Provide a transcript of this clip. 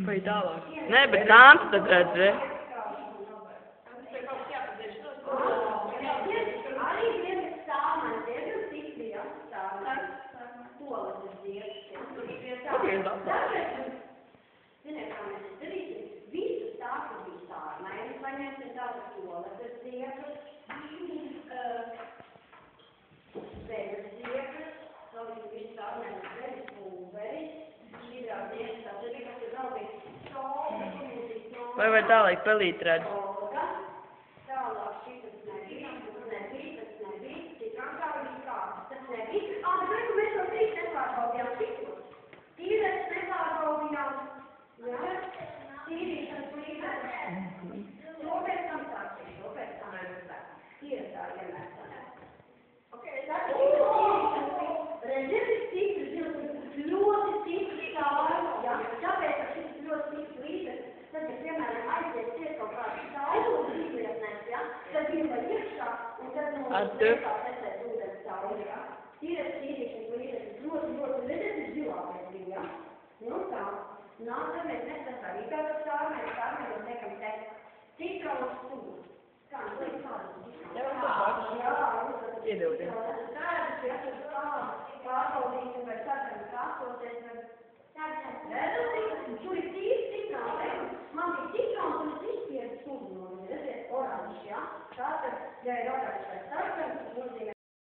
Vai tālāk. Nē, bet kāds tad redz, Arī viens stāvmēs, diezgan stipri, ja, stāvmēs. Toaletes dievs, ja. Ziniet, kā mēs darīsim? Visu stāvku bija stāvmēs, paņemsim tādu toaletes dievs, veļas dievs, saliksim visu stāvmēs, veļas pulveris, šķidrās dievs, tātad bija, kas ir vēl bija soda, vai tālāk pelīt redz? Tālāk šitas nebija, tas nebija, citām kā bija kāds, tas nebija. Bet reku mēs to trīs nepārbaudījām šitos. Tīrēs nepārbaudījām, jā, tīrīšanas līdzekļus. To pēc tam sāksim, to pēc tam redzēt. Tīretā iemēstam. Tātad tīrīšanas redziet, stipri zilti, ļoti stipri stāvi, jā, tāpēc, ka šitas ļoti stipri līdzekļus. Tad, ja, piemēram, aizies ciet kaut kādu saulu izlietnēs, ja, tad viņa iekšā, un tad no lietās nesēs ūdens sauli, ja. Tīrēs tīrīšanas līdzekļus ļoti, redzēt, ir zilā pēc viņa, ja. Nu tā, tad mēs nesasām īkārtas sārmēs, nekam te citrons sūs. Kā, nu, liek kādas citrons? Jā, Iedodiet. Tādus, ja, tad pārbaudīsim, vai sarkam krāsoties, vai tur ir tīri citrons, man bija citrons un es izspiedu sūdu no viņa, redziet, oranžs, ja? Tātad, ja ir oranžs vai sarkans, tas nozīmē